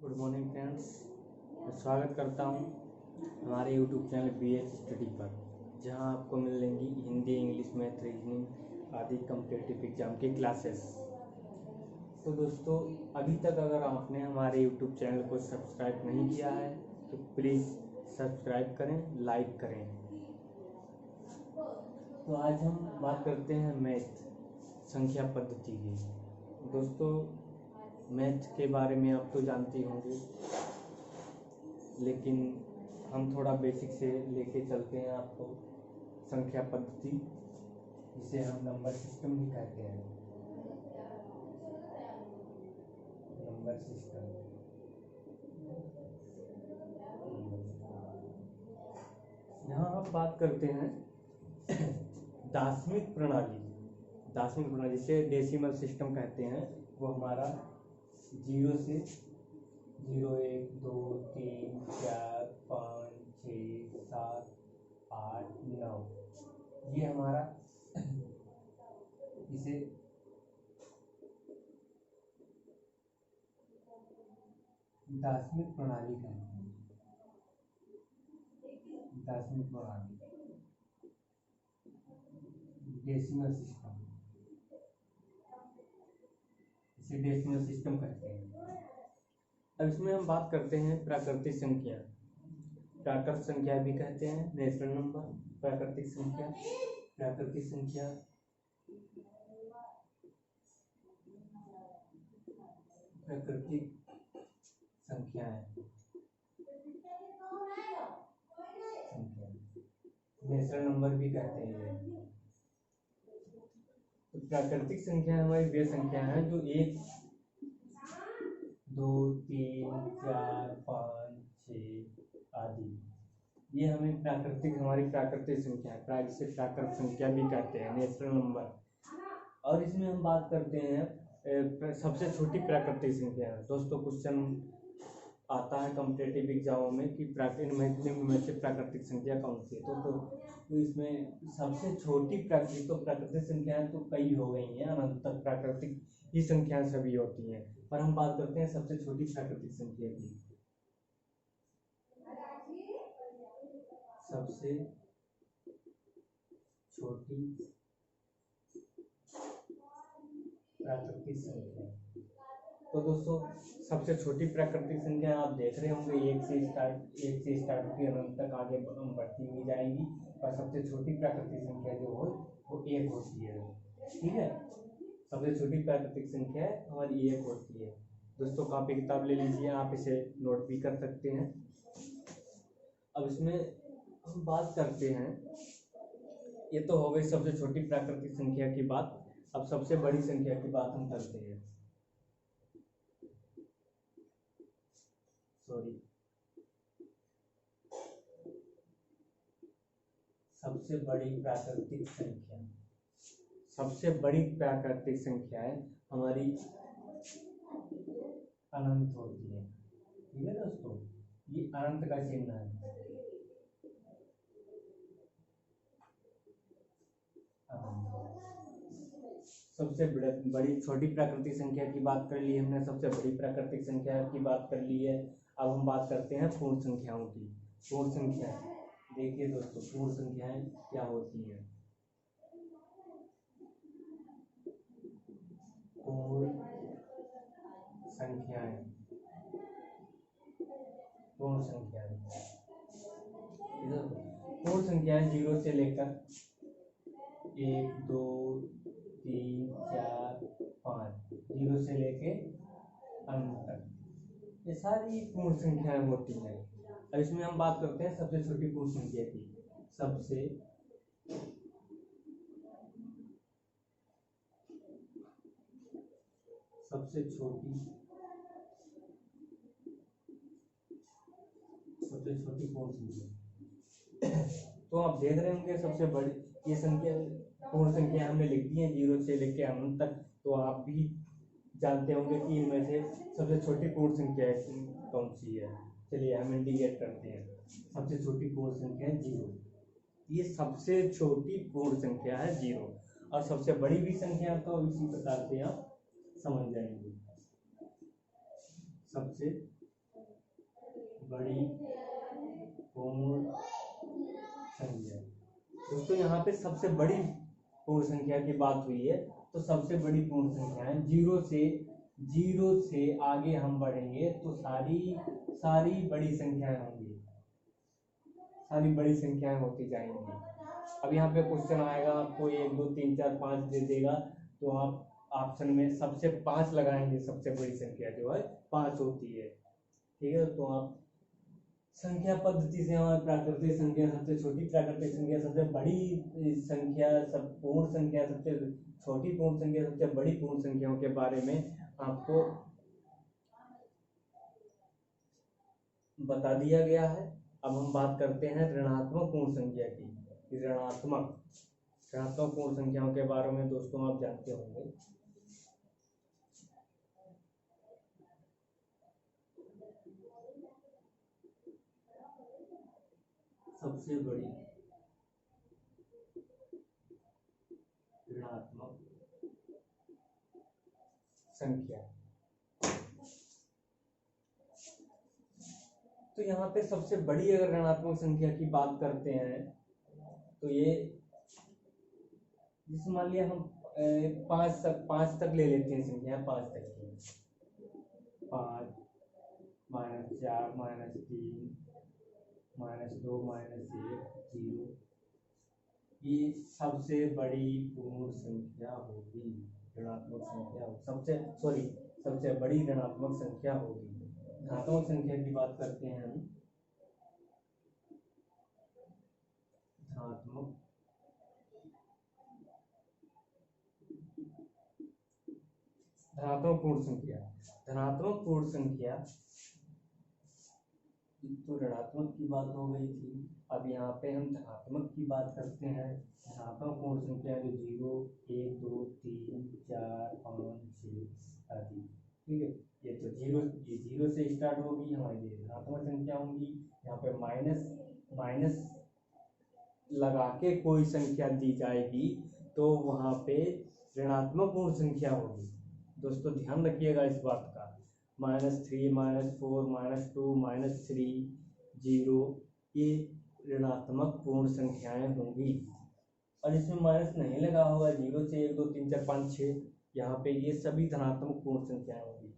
Good morning friends. मैं स्वागत करता हूं हमारे यूट्यूब चैनल BH स्टडी पर, जहां आपको मिलेंगी हिंदी, इंग्लिश, मैथ, रीजनिंग आदि कम्पिटिटिव एग्जाम की क्लासेस। तो दोस्तों, अभी तक अगर आपने हमारे यूट्यूब चैनल को सब्सक्राइब नहीं किया है तो प्लीज़ सब्सक्राइब करें, लाइक करें। तो आज हम बात करते हैं मैथ संख्या पद्धति की। दोस्तों, मैथ के बारे में आप तो जानते होंगे, लेकिन हम थोड़ा बेसिक से लेके चलते हैं आपको संख्या पद्धति, जिसे हम नंबर सिस्टम भी कहते हैं। नंबर सिस्टम यहाँ हम बात करते हैं दार्शनिक प्रणाली। दार्शनिक प्रणाली जिसे डेसिमल सिस्टम कहते हैं, वो हमारा 0 से 0, 1, 2, 3, 4, 5, 6, 7, 8, 9, ये हमारा इसे दार्शनिक प्रणाली कहते हैं। दार्शनिक प्रणाली, डेसिमल सिस्टम, इसे डेसिमल सिस्टम कहते हैं। अब इसमें हम बात करते हैं प्राकृतिक संख्या। प्राकृतिक संख्या भी कहते हैं, नेचुरल नंबर, प्राकृतिक संख्या। प्राकृतिक संख्या प्राकृतिक संख्याएं, नेचुरल नंबर भी कहते हैं। तो प्राकृतिक संख्या हमारी वे संख्या है जो 1, 2, 3, 4, 5, 6 आदि, ये हमें हमारी प्राकृतिक संख्या है, जिसे प्राकृतिक संख्या भी कहते हैं, नेचुरल नंबर। और इसमें हम बात करते हैं सबसे छोटी प्राकृतिक संख्या। दोस्तों, क्वेश्चन आता है कॉम्पिटिटिव एग्जामों में कि निम्न में से प्राकृतिक संख्या कौन सी है। तो इसमें सबसे छोटी प्राकृतिक संख्याएं तो कई हो गई हैं, अनंत तक प्राकृतिक ही संख्याएं सभी होती हैं, पर हम बात करते हैं सबसे छोटी प्राकृतिक संख्या की। सबसे छोटी प्राकृतिक संख्या, तो दोस्तों सबसे छोटी प्राकृतिक संख्या आप देख रहे होंगे, 1 से स्टार्ट होकर अनंत तक आगे बढ़ती हुई जाएगी, और सबसे छोटी प्राकृतिक संख्या जो हो वो 1 होती है। ठीक है, सबसे छोटी प्राकृतिक संख्या हमारी 1 होती है। दोस्तों, कॉपी किताब ले लीजिए, आप इसे नोट भी कर सकते हैं। अब इसमें हम बात करते हैं, ये तो हो गई सबसे छोटी प्राकृतिक संख्या की बात। अब सबसे बड़ी संख्या की बात हम करते हैं। सबसे बड़ी प्राकृतिक संख्या, सबसे बड़ी प्राकृतिक संख्याएं हमारी अनंत होती है। ठीक है दोस्तों, ये अनंत का चिन्ह है। सबसे बड़ी छोटी प्राकृतिक संख्या की बात कर ली हमने, सबसे बड़ी प्राकृतिक संख्या की बात कर ली है। अब हम बात करते हैं पूर्ण संख्याओं की। पूर्ण संख्या, देखिए दोस्तों, पूर्ण संख्याएं क्या होती हैं। पूर्ण संख्याएं, पूर्ण संख्याएं, पूर्ण संख्याएं 0 से लेकर 1, 2, 3, 4, 5, 0 से लेके अनंत तक, ये सारी पूर्ण संख्याएं होती हैं। अब इसमें हम बात करते हैं सबसे छोटी पूर्ण संख्या की। सबसे छोटी पूर्ण संख्या, तो आप देख रहे होंगे सबसे बड़ी ये संख्या, पूर्ण संख्या हमने लिख दी है 0 से लेके अनंत तक। तो आप भी जानते होंगे कि इनमें से सबसे छोटी पूर्ण संख्या कौन सी है। चलिए हम इंडिकेट करते हैं। सबसे छोटी पूर्ण संख्या है 0, ये सबसे छोटी पूर्ण संख्या है 0। और सबसे बड़ी भी संख्या तो इसी प्रकार से आप समझ जाएंगे। सबसे बड़ी पूर्ण संख्या। दोस्तों यहाँ पे सबसे बड़ी पूर्ण संख्या की बात हुई है, तो सबसे बड़ी पूर्ण संख्या है जीरो से आगे हम बढ़ेंगे तो सारी बड़ी संख्याएं होंगी, सारी बड़ी संख्याएं होती जाएंगी। अब यहाँ पे क्वेश्चन आएगा, आपको 1 2 3 4 5 दे देगा, तो आप ऑप्शन में सबसे 5 लगाएंगे। सबसे बड़ी संख्या जो है 5 होती है, ठीक है। तो आप संख्या पद्धति से हमारे प्राकृतिक संख्या, सबसे छोटी प्राकृतिक संख्या, सबसे बड़ी संख्या, सब पूर्ण संख्या, सबसे छोटी पूर्ण संख्या, सबसे बड़ी पूर्ण संख्याओं के बारे में आपको बता दिया गया है। अब हम बात करते हैं ऋणात्मक पूर्ण संख्या की। ऋणात्मक पूर्ण संख्याओं के बारे में दोस्तों आप जानते होंगे। सबसे बड़ी ऋणात्मक संख्या, तो यहाँ पे सबसे बड़ी अगर ऋणात्मक संख्या की बात करते हैं तो ये, जिस मान लिया हम 5 तक ले लेते हैं संख्या, 5 तक की, 5 -4 -3 -2 -1 0, ये सबसे बड़ी पूर्ण संख्या होगी, ऋणात्मक संख्या सबसे बड़ी ऋणात्मक संख्या होगी। धनात्मक संख्या की बात करते हैं हम। धनात्मक पूर्ण संख्या, तो ऋणात्मक की बात हो गई थी। अब यहाँ पे हम धनात्मक की बात करते हैं। धनात्मक पूर्ण संख्या जो 0 1 2 3 4 5 6 आदि, ठीक है। ये जीरो से स्टार्ट होगी, हमारी धनात्मक संख्या होंगी। यहाँ पे माइनस लगा के कोई संख्या दी जाएगी तो वहाँ पे ऋणात्मक पूर्ण संख्या होगी। दोस्तों ध्यान रखिएगा इस बात का। -3 -4 -2 -3 0, ये ऋणात्मक पूर्ण संख्याएं होंगी। और इसमें माइनस नहीं लगा होगा, 0 से 1 2 3 4 5 6, यहाँ पे ये सभी धनात्मक पूर्ण संख्याएं होंगी,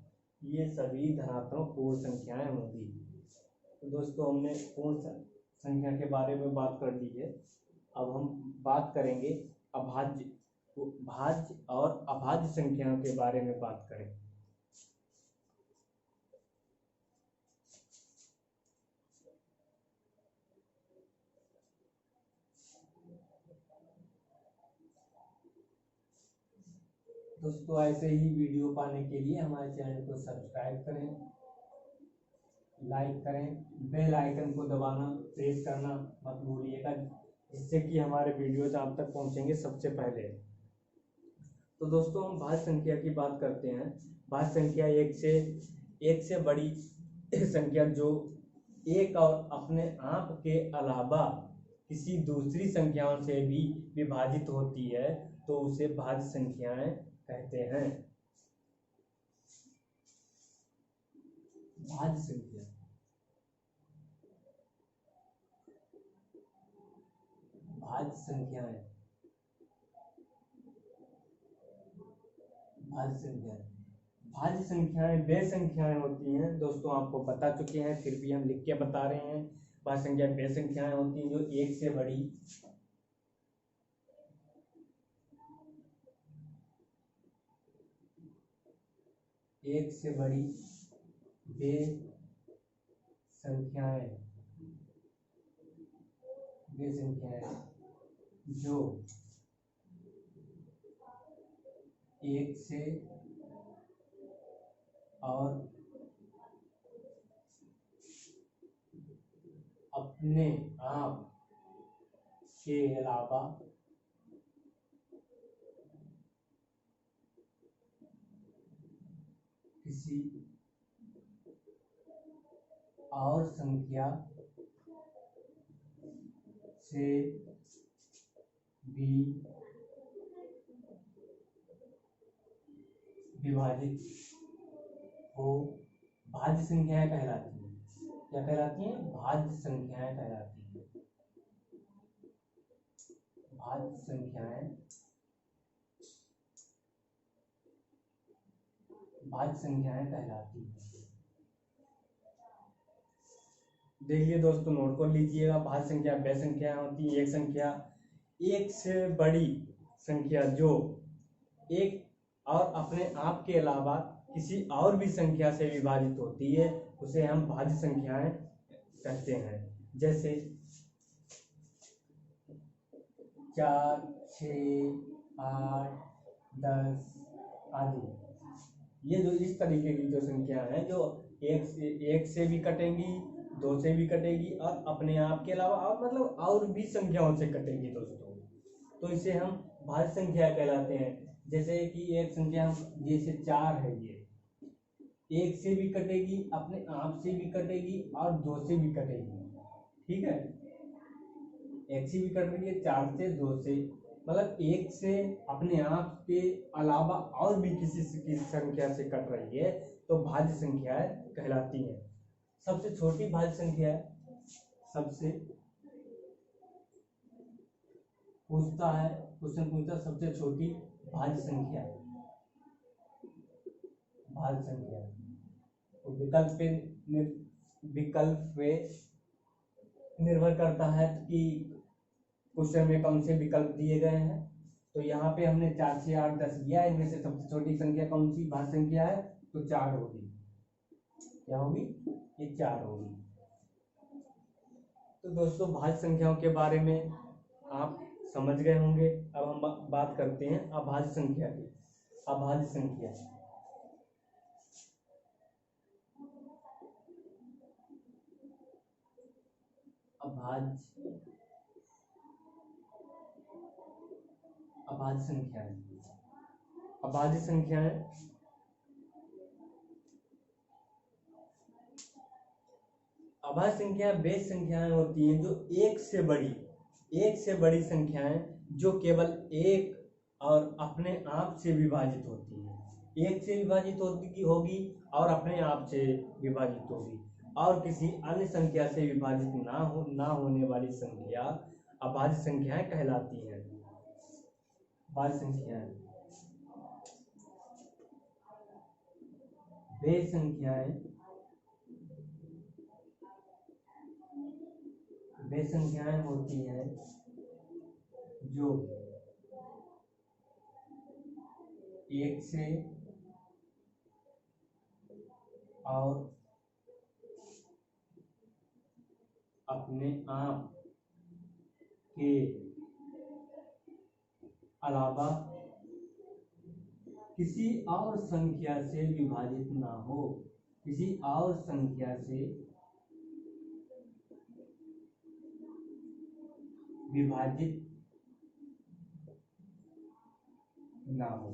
ये सभी धनात्मक पूर्ण संख्याएं होंगी। तो दोस्तों हमने पूर्ण संख्या के बारे में बात कर ली है। अब हम बात करेंगे भाज्य और अभाज्य संख्याओं के बारे में बात करें। दोस्तों ऐसे ही वीडियो पाने के लिए हमारे चैनल को सब्सक्राइब करें, लाइक करें, बेल आइकन को दबाना, प्रेस करना मत भूलिएगा, जिससे कि हमारे वीडियोज आप तक पहुंचेंगे सबसे पहले। तो दोस्तों हम भाज्य संख्या की बात करते हैं। भाज्य संख्या एक से बड़ी संख्या जो एक और अपने आप के अलावा किसी दूसरी संख्याओं से भी विभाजित होती है तो उसे भाज्य संख्याएं कहते हैं। भाज्य संख्या, भाज्य संख्याएं, भाज्य संख्याएं वे संख्याएं होती हैं, दोस्तों आपको बता चुके हैं फिर भी हम लिख के बता रहे हैं। भाज्य संख्या वे संख्याएं होती हैं जो एक से बड़ी वे संख्याएं जो एक से और अपने आप के अलावा किसी और संख्या से भी विभाजित हो भाज्य संख्याएं कहलाती हैं। क्या कहलाती हैं? भाज्य संख्याएं कहलाती हैं। भाज्य संख्याएं, भाज्य संख्याएं कहलाती हैं। देखिए दोस्तों, नोट कर लीजिएगा। भाज्य संख्या वे संख्याएं होती हैं, एक संख्या एक से बड़ी संख्या जो एक और अपने आप के अलावा किसी और भी संख्या से विभाजित होती है, उसे हम भाज्य संख्याएं कहते हैं। जैसे 4, 6, 8, 10 आदि। ये जो इस तरीके की जो संख्या है, जो एक से भी कटेंगी, 2 से भी कटेगी और अपने आप के अलावा और मतलब और भी संख्याओं से कटेगी दोस्तों, तो इसे हम भाज्य संख्या कहलाते हैं। जैसे कि एक संख्या, जैसे 4 है, ये एक से भी कटेगी, अपने आप से भी कटेगी और 2 से भी कटेगी। ठीक है, एक से भी कट रही है, 4 से, 2 से, मतलब एक से अपने आप के अलावा और भी किसी की संख्या से कट रही है, तो भाज्य संख्याएं कहलाती हैं। सबसे छोटी भाज्य संख्या, सबसे पूछता है क्वेश्चन, पूछता सबसे छोटी भाज्य संख्या, भाज्य संख्या तो विकल्प पे निर्भर करता है कि क्वेश्चन में कौन से विकल्प दिए गए हैं। तो यहाँ पे हमने 4 से 8, 10 दिया है, इनमें से सबसे छोटी संख्या कौन सी भाज्य संख्या है? तो 4 होगी। क्या होगी? ये 4 होगी। तो दोस्तों, भाज्य संख्याओं के बारे में आप समझ गए होंगे। अब हम बात करते हैं अभाज्य संख्या की। अभाज्य संख्या, अभाज्य संख्याएं, अभाज्य संख्याएं अभाज्य संख्या वे संख्याएं होती हैं जो एक से बड़ी संख्याएं जो केवल एक और अपने आप से विभाजित होती हैं। एक से विभाजित होगी और अपने आप से विभाजित होगी, और किसी अन्य संख्या से विभाजित ना होने वाली संख्या अभाज्य संख्याएं कहलाती हैं। अभाज्य संख्याएं वे संख्याएं होती हैं जो एक से और अपने आप के अलावा किसी और संख्या से विभाजित ना हो, किसी और संख्या से विभाजित ना हो।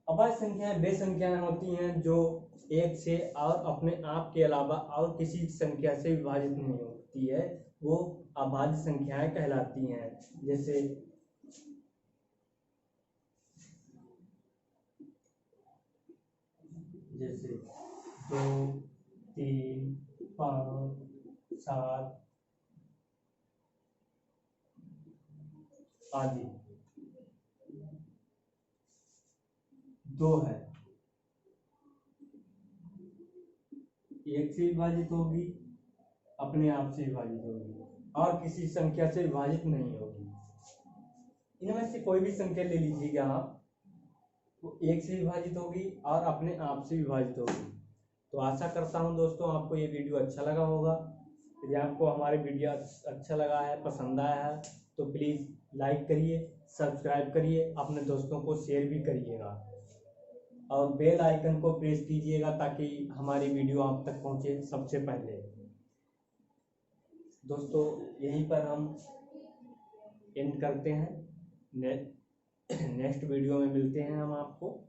अभाज्य संख्याएं वे संख्याएं होती हैं जो एक से और अपने आप के अलावा और किसी संख्या से विभाजित नहीं होती है, वो अभाज्य संख्याएं कहलाती हैं। जैसे 2, 3, 5, 7 आदि। 2 है, एक से विभाजित होगी, अपने आप से विभाजित होगी और किसी संख्या से विभाजित नहीं होगी। इनमें से कोई भी संख्या ले लीजिएगा आप, वो एक से विभाजित होगी और अपने आप से विभाजित होगी। तो आशा करता हूँ दोस्तों आपको ये वीडियो अच्छा लगा होगा। यदि आपको हमारे वीडियो अच्छा लगा है, पसंद आया है, तो प्लीज़ लाइक करिए, सब्सक्राइब करिए, अपने दोस्तों को शेयर भी करिएगा और बेल आइकन को प्रेस कीजिएगा ताकि हमारी वीडियो आप तक पहुंचे सबसे पहले। दोस्तों, यहीं पर हम एंड करते हैं। नेक्स्ट वीडियो में मिलते हैं हम आपको।